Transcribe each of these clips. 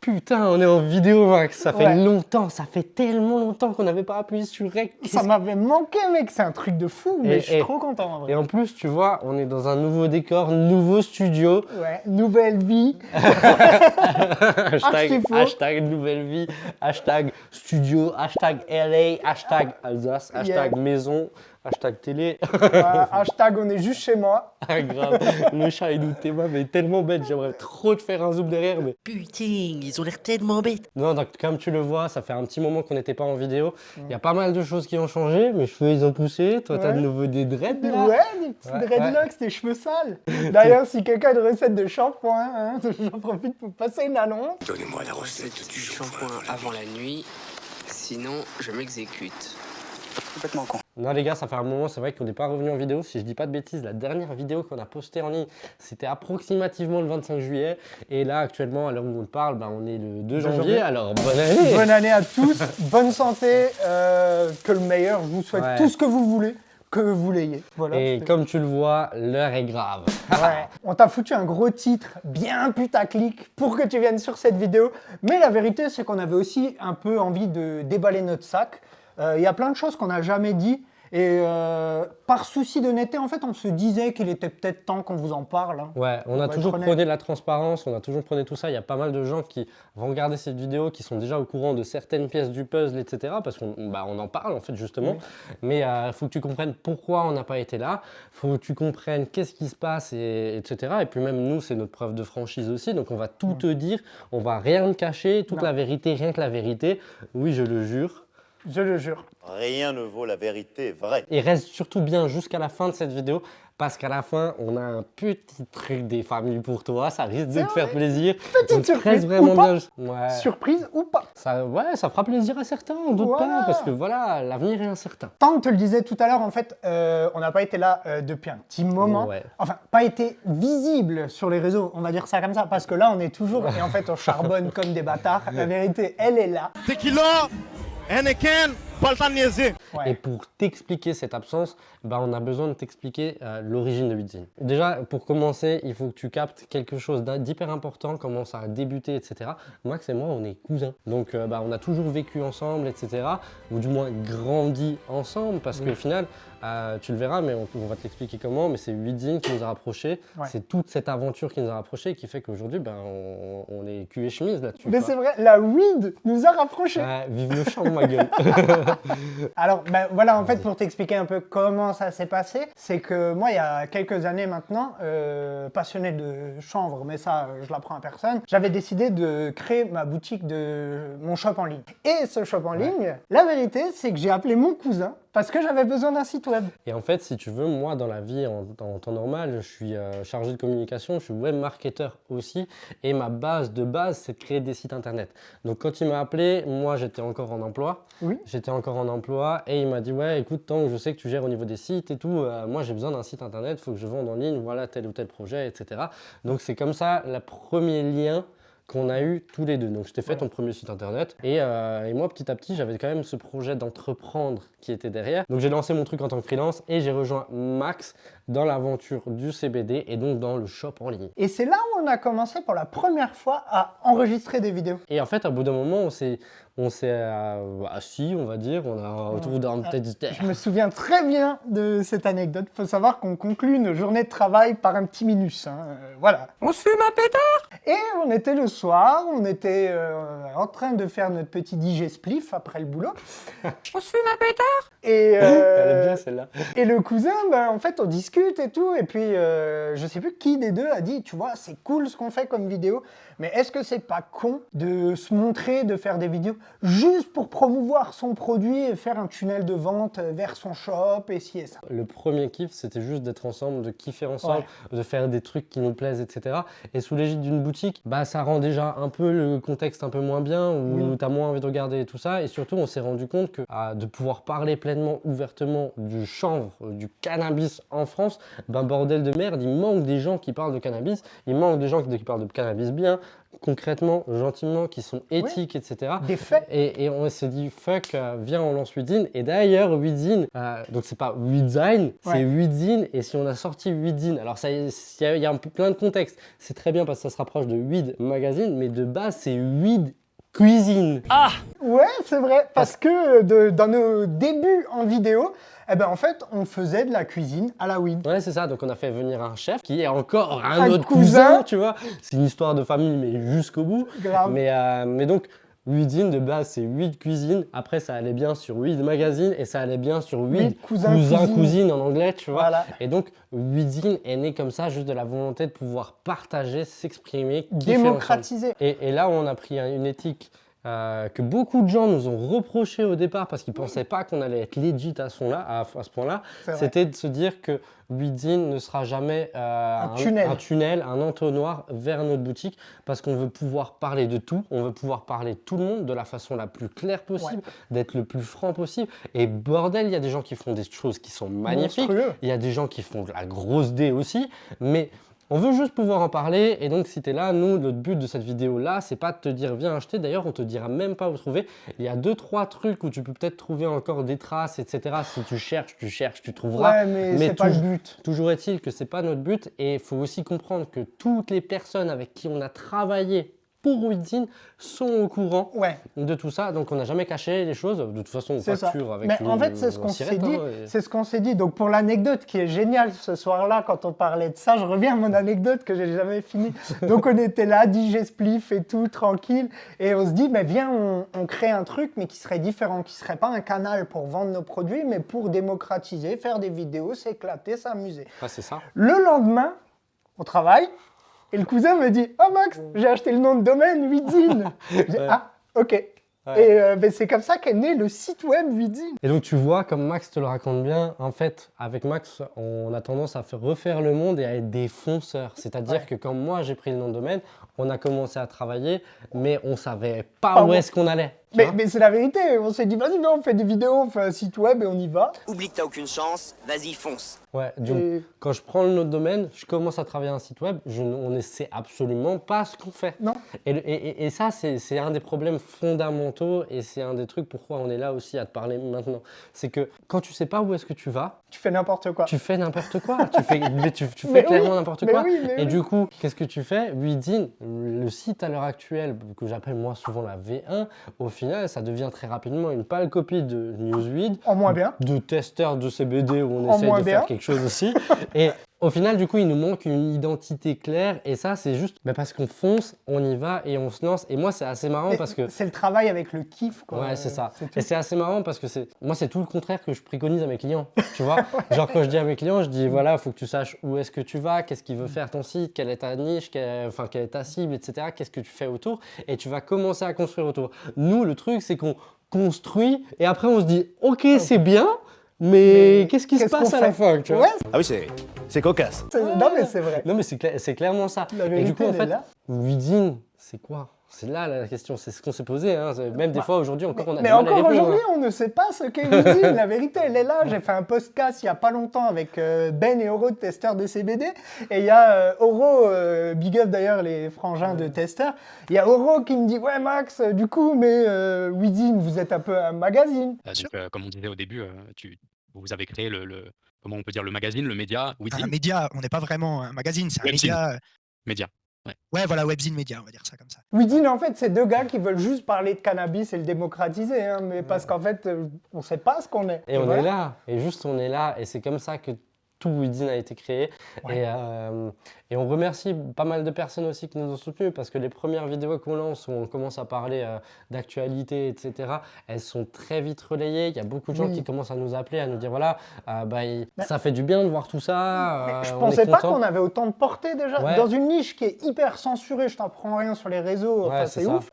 Putain, on est en vidéo, Max. Ça fait longtemps, ça fait tellement longtemps qu'on n'avait pas appuyé sur Rec. Ça m'avait manqué, mec. C'est un truc de fou, mais je suis trop content en vrai. Et en plus, tu vois, on est dans un nouveau décor, nouveau studio. Ouais, nouvelle vie. hashtag nouvelle vie, hashtag studio, hashtag LA, hashtag Alsace, hashtag maison, hashtag télé. Hashtag on est juste chez moi. Ah, grave, le chat il nous témoigne, mais tellement bête. J'aimerais trop te faire un zoom derrière, mais Putain, ils ont l'air tellement bêtes. non, donc, comme tu le vois, ça fait un petit moment qu'on n'était pas en vidéo. Il y a pas mal de choses qui ont changé. Mes cheveux, ils ont poussé. Toi, t'as de nouveau des dreads, là. Ouais, des petits dreadlocks, des cheveux sales. D'ailleurs, si quelqu'un a une recette de shampoing, hein, j'en profite pour passer une annonce. Donnez-moi la recette du shampoing avant la nuit, sinon je m'exécute. Complètement con. Non les gars, ça fait un moment, c'est vrai qu'on n'est pas revenu en vidéo. Si je dis pas de bêtises, la dernière vidéo qu'on a postée en ligne, c'était approximativement le 25 juillet. Et là, actuellement, à l'heure où on parle, on est le 2 janvier. Alors, bonne année. Bonne année à tous, bonne santé, que le meilleur. Je vous souhaite tout ce que vous voulez, que vous l'ayez. Voilà. Et comme tu le vois, l'heure est grave. Ouais. On t'a foutu un gros titre bien putaclic pour que tu viennes sur cette vidéo. Mais la vérité, c'est qu'on avait aussi un peu envie de déballer notre sac. Il y a plein de choses qu'on n'a jamais dit. Et par souci d'honnêteté, en fait, on se disait qu'il était peut-être temps qu'on vous en parle. Hein. Ouais, on a toujours prôné la transparence, on a toujours prôné tout ça. Il y a pas mal de gens qui vont regarder cette vidéo, qui sont déjà au courant de certaines pièces du puzzle, etc. Parce qu'on on en parle, en fait, justement. Mais il faut que tu comprennes pourquoi on n'a pas été là. Il faut que tu comprennes qu'est-ce qui se passe, etc. Et puis même nous, c'est notre preuve de franchise aussi. Donc on va tout te dire, on va rien te cacher, toute la vérité, rien que la vérité. Oui, je le jure. Je le jure. Rien ne vaut la vérité vraie. Et reste surtout bien jusqu'à la fin de cette vidéo parce qu'à la fin, on a un petit truc des familles pour toi. Ça risque de te faire plaisir. Petite surprise vraiment ou pas. Bien. Surprise ou pas. Ça fera plaisir à certains, on doute pas, parce que voilà, l'avenir est incertain. Tant que te le disais tout à l'heure, en fait, on n'a pas été là depuis un petit moment. Enfin, pas été visible sur les réseaux, on va dire ça comme ça, parce que là, on est toujours, et en fait, on charbonne comme des bâtards. La vérité, elle est là. Tequila, Heineken, pas le temps de niaiser. Et pour t'expliquer cette absence, on a besoin de t'expliquer l'origine de Widzin. Déjà, pour commencer, il faut que tu captes quelque chose d'hyper important, comment ça a débuté, etc. Max et moi, on est cousins. Donc, on a toujours vécu ensemble, etc. Ou du moins grandi ensemble, parce qu'au final, tu le verras, mais on va te l'expliquer comment, mais c'est Widzin qui nous a rapprochés. C'est toute cette aventure qui nous a rapprochés et qui fait qu'aujourd'hui, on est cul et chemise là-dessus. Mais c'est vrai, la weed nous a rapprochés. Vive le champ, ma gueule. Alors, voilà, en fait, pour t'expliquer un peu comment ça s'est passé, c'est que moi, il y a quelques années maintenant, passionné de chanvre, mais ça, je l'apprends à personne, j'avais décidé de créer ma boutique mon shop en ligne. Et ce shop en ligne, la vérité, c'est que j'ai appelé mon cousin parce que j'avais besoin d'un site web. Et en fait, si tu veux, moi, dans la vie, en temps normal, je suis chargé de communication, je suis web marketeur aussi. Et ma base, c'est de créer des sites internet. Donc, quand il m'a appelé, moi, j'étais encore en emploi. Oui. J'étais encore en emploi et il m'a dit, ouais, écoute, tant que je sais que tu gères au niveau des sites et tout, moi, j'ai besoin d'un site internet, il faut que je vende en ligne, voilà, tel ou tel projet, etc. Donc, c'est comme ça, le premier lien qu'on a eu tous les deux. Donc, je t'ai fait ton premier site internet et moi, petit à petit, j'avais quand même ce projet d'entreprendre qui était derrière. Donc, j'ai lancé mon truc en tant que freelance et j'ai rejoint Max dans l'aventure du CBD et donc dans le shop en ligne. Et c'est là où on a commencé pour la première fois à enregistrer des vidéos. Et en fait, au bout d'un moment, on s'est assis, on va dire, on a autour d'un petit... Je me souviens très bien de cette anecdote. Il faut savoir qu'on conclut une journée de travail par un petit minus. Hein. Voilà. On se fume un pétard. Et on était le soir, on était en train de faire notre petit DJ spliff après le boulot. On se fume un pétard. Et, Elle est bien celle-là. Et le cousin, en fait, on discute et tout. Et puis, je sais plus qui des deux a dit, tu vois, c'est cool ce qu'on fait comme vidéo, mais est-ce que c'est pas con de se montrer, de faire des vidéos juste pour promouvoir son produit et faire un tunnel de vente vers son shop et ci et ça. Le premier kiff, c'était juste d'être ensemble, de kiffer ensemble, de faire des trucs qui nous plaisent, etc. Et sous l'égide d'une boutique, ça rend déjà un peu le contexte un peu moins bien, où tu as moins envie de regarder et tout ça. Et surtout, on s'est rendu compte que de pouvoir parler pleinement, ouvertement du chanvre, du cannabis en France, bordel de merde, il manque des gens qui parlent de cannabis, il manque des gens qui parlent de cannabis bien, concrètement, gentiment, qui sont éthiques, etc. Des faits. Et on s'est dit, fuck, viens, on lance Weedzine. Et d'ailleurs, Weedzine, donc c'est pas Weedzine, c'est Ouais. Weedzine. Et si on a sorti Weedzine, alors il y a un peu plein de contexte. C'est très bien parce que ça se rapproche de Weed Magazine, mais de base, c'est Weed Cuisine. Ouais, c'est vrai, parce que dans nos débuts en vidéo, eh ben, en fait, on faisait de la cuisine à la weed. Ouais, c'est ça. Donc, on a fait venir un chef qui est encore un Un autre cousin. cousin, tu vois. C'est une histoire de famille, mais jusqu'au bout. Grave. Mais donc, Weedzine, de base, c'est Weed Cuisine. Après, ça allait bien sur Weed Magazine et ça allait bien sur Weed Weed Cousin, Cousine. Cousine en anglais, tu vois. Voilà. Et donc, Weedzine est né comme ça, juste de la volonté de pouvoir partager, s'exprimer, kiffer ensemble. Démocratiser. Et là, on a pris une éthique que beaucoup de gens nous ont reproché au départ parce qu'ils ne pensaient pas qu'on allait être legit à ce point-là. C'est vrai. C'était de se dire que Weedzine ne sera jamais un tunnel, un entonnoir vers notre boutique parce qu'on veut pouvoir parler de tout, on veut pouvoir parler de tout le monde de la façon la plus claire possible, d'être le plus franc possible. Et bordel, il y a des gens qui font des choses qui sont magnifiques, Monstrueux. il y a des gens qui font de la grosse dé aussi, mais on veut juste pouvoir en parler. Et donc, si tu es là, nous, notre but de cette vidéo-là, c'est pas de te dire viens acheter. D'ailleurs, on te dira même pas où trouver. Il y a 2-3 trucs où tu peux peut-être trouver encore des traces, etc. Si tu cherches, tu trouveras. Ouais, mais c'est pas le but. Toujours est-il que c'est pas notre but. Et il faut aussi comprendre que toutes les personnes avec qui on a travaillé pour Weedzine sont au courant Ouais. de tout ça. Donc, on n'a jamais caché les choses. De toute façon, on C'est ça. facture avec Mais en fait, c'est ce qu'on s'est dit. et- C'est ce qu'on s'est dit. Donc, pour l'anecdote qui est géniale ce soir-là, quand on parlait de ça, je reviens à mon anecdote que j'ai jamais fini. Donc, on était là, DJ Spliff et tout, tranquille. Et on se dit, mais viens, on crée un truc, mais qui serait différent, qui serait pas un canal pour vendre nos produits, mais pour démocratiser, faire des vidéos, s'éclater, s'amuser. Ah, c'est ça. Le lendemain, on travaille. Et le cousin me dit, oh Max, j'ai acheté le nom de domaine, Weedzine. Je dis, ah, ok. Ouais. Et ben, c'est comme ça qu'est né le site web Weedzine. Et donc tu vois, comme Max te le raconte bien, en fait, avec Max, on a tendance à refaire le monde et à être des fonceurs. C'est-à-dire que quand moi j'ai pris le nom de domaine, on a commencé à travailler, mais on savait pas où est-ce qu'on allait. tu vois. Mais c'est la vérité, on s'est dit, vas-y, viens, on fait des vidéos, on fait un site web et on y va. Oublie que t'as aucune chance, vas-y fonce. Ouais, donc Et- quand je prends le nom de domaine, je commence à travailler un site web, on ne sait absolument pas ce qu'on fait. Non. Et ça, c'est un des problèmes fondamentaux et c'est un des trucs pourquoi on est là aussi à te parler maintenant. C'est que quand tu sais pas où est-ce que tu vas, Tu fais n'importe quoi. tu fais n'importe quoi. tu fais Mais clairement oui, n'importe mais quoi. oui, mais Et oui. du coup, qu'est-ce que tu fais? Weedzine, le site à l'heure actuelle, que j'appelle moi souvent la V1, au final, ça devient très rapidement une pâle copie de Newsweed, En moins bien. de testeur de CBD où on En essaye moins de bien. faire quelque chose aussi. Et au final, du coup, il nous manque une identité claire. Et ça, c'est juste parce qu'on fonce, on y va et on se lance. Et moi, c'est assez marrant Et parce que... C'est le travail avec le kiff, quoi. Ouais, c'est ça. tout. Et c'est assez marrant parce que moi, c'est tout le contraire que je préconise à mes clients. Tu vois, genre quand je dis à mes clients, je dis voilà, il faut que tu saches où est-ce que tu vas, qu'est-ce qu'il veut faire ton site, quelle est ta niche, quelle est ta cible, etc. Qu'est-ce que tu fais autour et tu vas commencer à construire autour. Nous, le truc, c'est qu'on construit et après on se dit ok, c'est bien, mais qu'est-ce qui se passe qu'on à la fait fin, tu vois? Ouais, Ah oui, c'est cocasse. non, mais c'est vrai. Non, mais c'est clairement ça. La Et vérité, du coup, en elle est fait, là. Weedzine, c'est quoi? C'est là la question, c'est ce qu'on s'est posé. Hein. Même des fois aujourd'hui encore, on a Mais du mal à encore répondre, aujourd'hui, hein. on ne sait pas ce qu'est Weedzine. La vérité, elle est là. J'ai fait un podcast il n'y a pas longtemps avec Ben et Oro de testeurs de CBD. Et il y a Oro, big up d'ailleurs les frangins de testeurs. Il y a Oro qui me dit, ouais Max, du coup, mais Weedzine, vous êtes un peu un magazine. Comme on disait au début, vous avez créé comment on peut dire, le magazine, le média, Un Weedzine média, on n'est pas vraiment un magazine, c'est un Webzine. média. Média. Ouais, voilà, Webzine Média, on va dire ça comme ça. Weedzine, en fait, c'est deux gars qui veulent juste parler de cannabis et le démocratiser. Hein, mais parce qu'en fait, on ne sait pas ce qu'on est. Et on voilà. est là, et juste on est là, et c'est comme ça que tout Weedzine a été créé. Ouais. Et on remercie pas mal de personnes aussi qui nous ont soutenus, parce que les premières vidéos qu'on lance, où on commence à parler d'actualité, etc., elles sont très vite relayées. Il y a beaucoup de gens Oui. qui commencent à nous appeler, à nous dire voilà, ça fait du bien de voir tout ça. Mais je on pensais est pas content. qu'on avait autant de portée déjà. Ouais. Dans une niche qui est hyper censurée, je t'apprends rien sur les réseaux, enfin, Ouais, c'est c'est ça. ouf.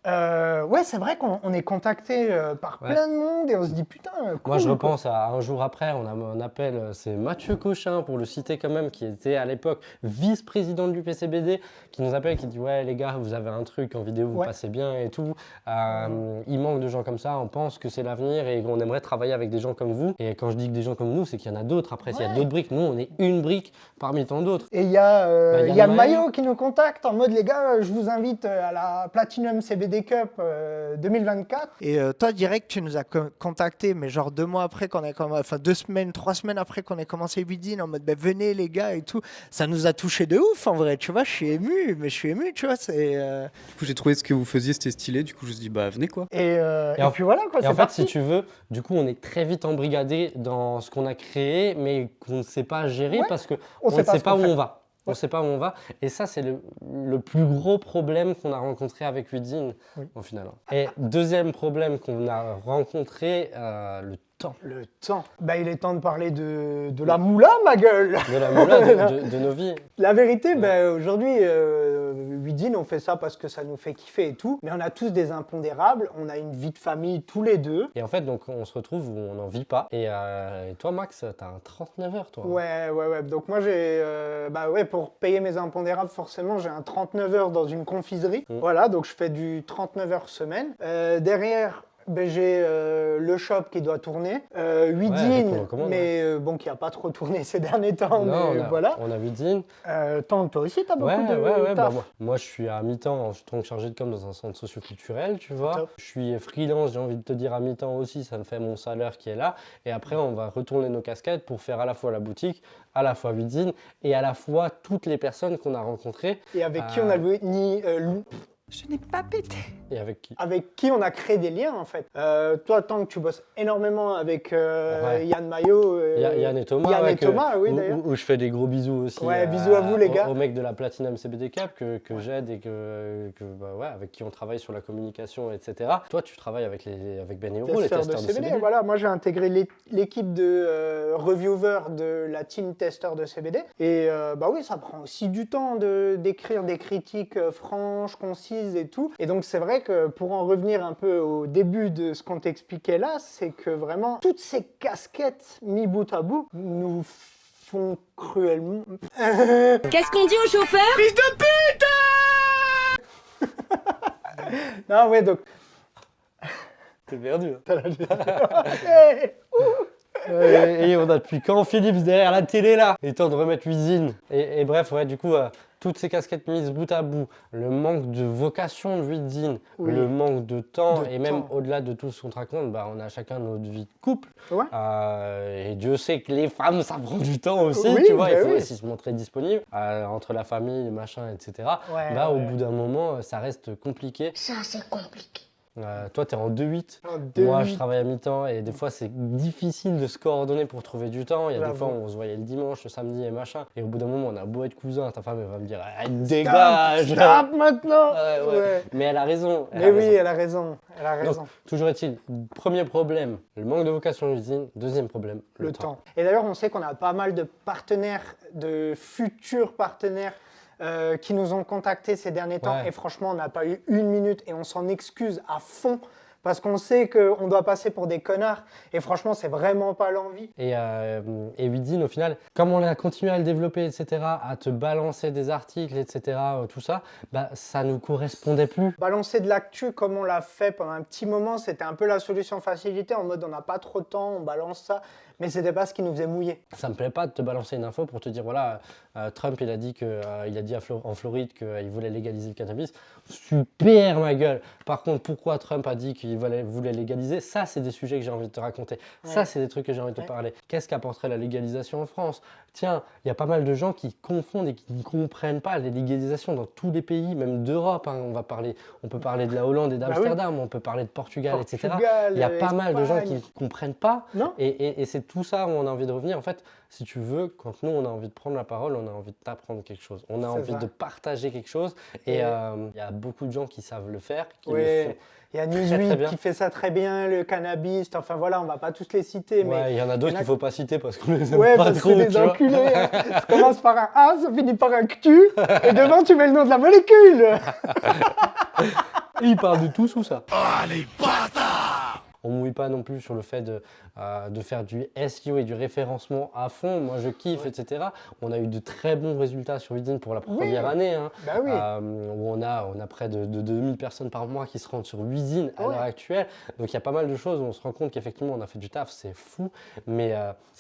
Ouais, c'est vrai qu'on est contacté par Ouais. plein de monde et on se dit putain, cool, Moi, je quoi. repense à un jour après, on a un appel, c'est Mathieu Cochin, Sylvain, pour le citer quand même, qui était à l'époque vice-président du PCBD, qui nous appelle, qui dit ouais les gars, vous avez un truc en vidéo, vous passez bien et tout. Il manque de gens comme ça, on pense que c'est l'avenir et on aimerait travailler avec des gens comme vous. Et quand je dis que des gens comme nous, c'est qu'il y en a d'autres. Après, s'il y a d'autres briques, nous on est une brique parmi tant d'autres. Et il y a Yann Mayo qui nous contacte en mode les gars, je vous invite à la Platinum CBD Cup 2024. Et toi direct tu nous as contacté, mais genre 2 mois après qu'on a enfin 2 semaines, 3 semaines après qu'on ait commencé Within en mode bah, venez les gars et tout. Ça nous a touché de ouf en vrai, tu vois, je suis ému, tu vois, c'est. Du coup j'ai trouvé ce que vous faisiez c'était stylé, du coup je me suis dit bah venez quoi. Et puis voilà quoi. Et en fait, si tu veux, du coup, on est très vite embrigadé dans ce qu'on a créé, mais qu'on ne sait pas gérer parce qu'on ne sait pas où on va. On ne sait pas où on va. Et ça, c'est le plus gros problème qu'on a rencontré avec Within, au final. Et deuxième problème qu'on a rencontré, le temps. Le temps. Bah, il est temps de parler de la moula, ma gueule. De la moula, de nos vies. La vérité, bah, aujourd'hui, Within, on fait ça parce que ça nous fait kiffer et tout. Mais on a tous des impondérables. On a une vie de famille tous les deux. Et en fait, donc, on se retrouve où on n'en vit pas. Et toi, Max, t'as un 39 heures, toi. Ouais. Donc moi, j'ai... pour payer mes impondérables, forcément, j'ai un 39 heures dans une confiserie. Voilà, donc je fais du 39 heures semaine. Derrière... j'ai le shop qui doit tourner, Within, mais bon, qui n'a pas trop tourné ces derniers temps, non, mais voilà. On a Within. Toi aussi, tu as beaucoup de taf. Moi, je suis à mi-temps, je suis donc chargé de com dans un centre socioculturel, tu vois. Top. Je suis freelance, j'ai envie de te dire à mi-temps aussi, ça me fait mon salaire qui est là. Et après, on va retourner nos casquettes pour faire à la fois la boutique, à la fois Within, et à la fois toutes les personnes qu'on a rencontrées. Et avec qui on a Je n'ai pas pété. Et avec qui? Avec qui on a créé des liens en fait. Toi, tant que tu bosses énormément avec Yann Mayo. Yann et Thomas. Yann et Thomas, oui d'ailleurs. Où je fais des gros bisous aussi. Ouais, bisous à vous les gars. Aux mecs de la Platinum CBD Cup que j'aide et avec qui on travaille sur la communication, etc. Toi, tu travailles avec Ben et Euro, les testeurs de CBD. Voilà, moi j'ai intégré l'équipe de reviewers de la team testeur de CBD. Et oui, ça prend aussi du temps d'écrire des critiques franches, concises et tout. Et donc c'est vrai que pour en revenir un peu au début de ce qu'on t'expliquait là, c'est que vraiment toutes ces casquettes mis bout à bout nous font cruellement... Qu'est-ce qu'on dit au chauffeur? Fils de pute. Non ouais donc... T'es perdu. Hey. Et on a depuis quand Philips derrière la télé là. Il est temps de remettre Within. Et bref, ouais, du coup, toutes ces casquettes mises bout à bout, le manque de vocation de Within, le manque de temps, même au-delà de tout ce qu'on te raconte, on a chacun notre vie de couple. Ouais. Et Dieu sait que les femmes, ça prend du temps aussi, tu vois, il faut aussi se montrer disponible entre la famille, les machins, etc. Au bout d'un moment, ça reste compliqué. Ça, c'est compliqué. Toi, tu es en 2-8. Moi, je travaille à mi-temps et des fois, c'est difficile de se coordonner pour trouver du temps. Il y a des fois, on se voyait le dimanche, le samedi et machin. Et au bout d'un moment, on a beau être cousin, ta femme elle va me dire dégage! Stop maintenant! Mais elle a raison. Elle a raison. Donc, toujours est-il, premier problème, le manque de vocation d'usine. Deuxième problème, le temps. Et d'ailleurs, on sait qu'on a pas mal de partenaires, de futurs partenaires qui nous ont contactés ces derniers temps et franchement on n'a pas eu 1 minute et on s'en excuse à fond parce qu'on sait qu'on doit passer pour des connards et franchement c'est vraiment pas l'envie. Et Within au final, comme on a continué à le développer etc, à te balancer des articles etc, tout ça, ça nous correspondait plus. Balancer de l'actu comme on l'a fait pendant un petit moment, c'était un peu la solution facilité en mode on n'a pas trop de temps, on balance ça. Mais c'était pas ce qui nous faisait mouiller. Ça me plaît pas de te balancer une info pour te dire voilà, Trump il a dit en Floride qu'il voulait légaliser le cannabis. Super ma gueule. Par contre, pourquoi Trump a dit qu'il voulait légaliser? Ça, c'est des sujets que j'ai envie de te raconter. Ça, c'est des trucs que j'ai envie de te parler. Qu'est-ce qu'apporterait la légalisation en France? Tiens, il y a pas mal de gens qui confondent et qui ne comprennent pas les légalisations dans tous les pays, même d'Europe. On peut parler de la Hollande et d'Amsterdam, on peut parler de Portugal, etc. Il y a pas mal de gens qui ne comprennent pas. Et c'est tout ça où on a envie de revenir. En fait, si tu veux, quand nous, on a envie de prendre la parole, on a envie de t'apprendre quelque chose. On a envie de partager quelque chose. Et il y a beaucoup de gens qui savent le faire, qui le font. Il y a Newsweek qui fait ça très bien, le cannabis, enfin voilà, on va pas tous les citer. Mais il y en a d'autres qu'il faut pas citer parce qu'on les aime pas parce trop. C'est des enculés. Ça commence par un A, ça finit par un Q, et devant tu mets le nom de la molécule. Et ils parlent de tout sous ça. Oh les bâtards! on mouille pas non plus sur le fait de faire du SEO et du référencement à fond. Moi, je kiffe, etc. On a eu de très bons résultats sur Vidin pour la première année, hein, Bah oui. où on a près de 2000 personnes par mois qui se rendent sur Vidin à l'heure actuelle. Donc, il y a pas mal de choses où on se rend compte qu'effectivement, on a fait du taf, c'est fou. Mais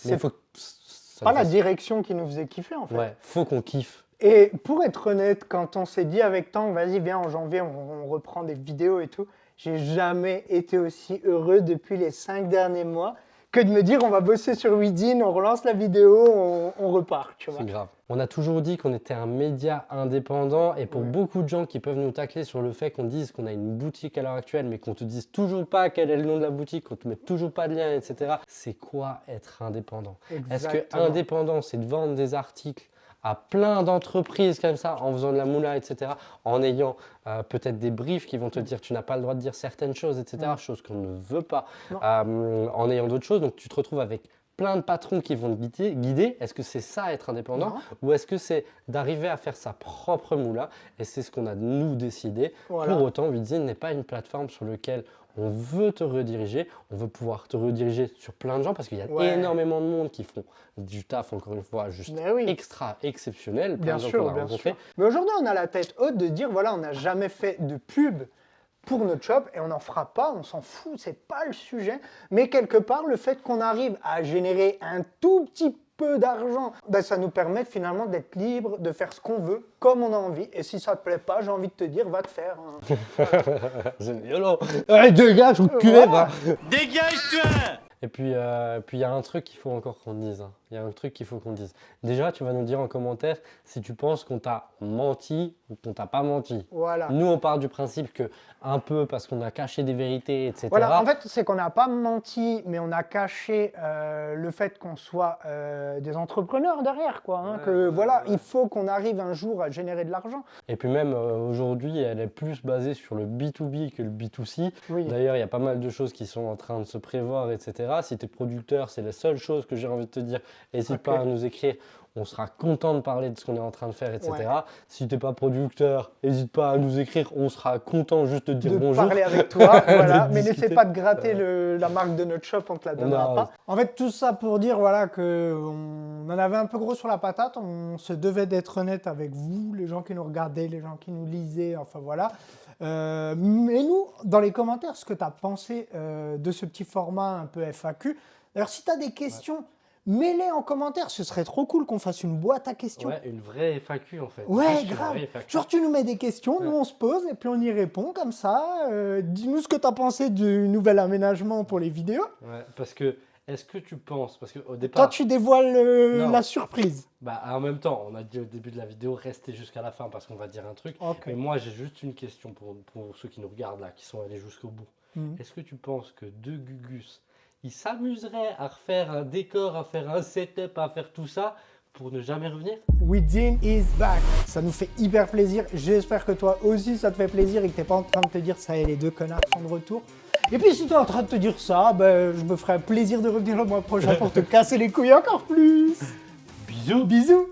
il faut que ça Pas nous la fasse- direction qui nous faisait kiffer en fait. Ouais, faut qu'on kiffe. Et pour être honnête, quand on s'est dit avec Tank, vas-y, viens en janvier, on reprend des vidéos et tout, j'ai jamais été aussi heureux depuis les 5 derniers mois que de me dire on va bosser sur Widin, on relance la vidéo, on repart, tu vois. C'est grave. On a toujours dit qu'on était un média indépendant et pour beaucoup de gens qui peuvent nous tacler sur le fait qu'on dise qu'on a une boutique à l'heure actuelle mais qu'on te dise toujours pas quel est le nom de la boutique, qu'on te mette toujours pas de lien, etc. C'est quoi être indépendant? Est-ce que Exactement. indépendant, c'est de vendre des articles à plein d'entreprises comme ça, en faisant de la moula, etc., en ayant peut-être des briefs qui vont te dire tu n'as pas le droit de dire certaines choses, etc., choses qu'on ne veut pas, en ayant d'autres choses, donc tu te retrouves avec plein de patrons qui vont te guider. Est-ce que c'est ça être indépendant ou est-ce que c'est d'arriver à faire sa propre moula? Et c'est ce qu'on a nous décidé. Voilà. Pour autant, Widin n'est pas une plateforme sur laquelle on veut te rediriger, on veut pouvoir te rediriger sur plein de gens parce qu'il y a énormément de monde qui font du taf, encore une fois, juste extra exceptionnel. Plein Bien de gens sûr, qu'on a bien rencontrés. sûr. Mais aujourd'hui, on a la tête haute de dire, voilà, on n'a jamais fait de pub pour notre shop et on n'en fera pas, on s'en fout, c'est pas le sujet. Mais quelque part, le fait qu'on arrive à générer un tout petit peu d'argent, ben, ça nous permet finalement d'être libre, de faire ce qu'on veut, comme on a envie. Et si ça te plaît pas, j'ai envie de te dire, va te faire. C'est violent. Allez, dégage, culé, va. Dégage-toi! Et puis, il y a un truc qu'il faut encore qu'on dise. Il y a un truc qu'il faut qu'on dise. Déjà, tu vas nous dire en commentaire si tu penses qu'on t'a menti ou qu'on t'a pas menti. Voilà. Nous, on part du principe que un peu parce qu'on a caché des vérités, etc. Voilà, en fait, c'est qu'on n'a pas menti, mais on a caché le fait qu'on soit des entrepreneurs derrière, quoi. Hein, voilà, il faut qu'on arrive un jour à générer de l'argent. Et puis même aujourd'hui, elle est plus basée sur le B2B que le B2C. Oui. D'ailleurs, il y a pas mal de choses qui sont en train de se prévoir, etc. Si tu es producteur, c'est la seule chose que j'ai envie de te dire. N'hésite pas à nous écrire. On sera content de parler de ce qu'on est en train de faire, etc. Si tu n'es pas producteur, n'hésite pas à nous écrire. On sera content juste de dire bonjour. De parler avec toi, voilà. Mais n'essaie pas de gratter la marque de notre shop, on ne te la donnera pas. En fait, tout ça pour dire voilà, qu'on en avait un peu gros sur la patate. On se devait d'être honnête avec vous, les gens qui nous regardaient, les gens qui nous lisaient, enfin voilà. Mais nous, dans les commentaires, ce que tu as pensé de ce petit format un peu FAQ. D'ailleurs, si tu as des questions, mets-les en commentaire. Ce serait trop cool qu'on fasse une boîte à questions. Ouais, une vraie FAQ en fait. Ouais, grave. Genre, tu nous mets des questions, nous on se pose et puis on y répond comme ça. Dis-nous ce que tu as pensé du nouvel aménagement pour les vidéos. Ouais, parce que, est-ce que tu penses, parce qu'au départ... Toi, tu dévoiles la surprise. Bah, en même temps, on a dit au début de la vidéo, restez jusqu'à la fin parce qu'on va dire un truc. Mais moi, j'ai juste une question pour ceux qui nous regardent là, qui sont allés jusqu'au bout. Est-ce que tu penses que deux Gugus, ils s'amuseraient à refaire un décor, à faire un setup, à faire tout ça pour ne jamais revenir? Widin is back. Ça nous fait hyper plaisir. J'espère que toi aussi, ça te fait plaisir et que tu n'es pas en train de te dire ça y est, les deux connards sont de retour. Et puis si tu es en train de te dire ça, ben, je me ferai un plaisir de revenir le mois prochain pour te casser les couilles encore plus. Bisous. Bisous.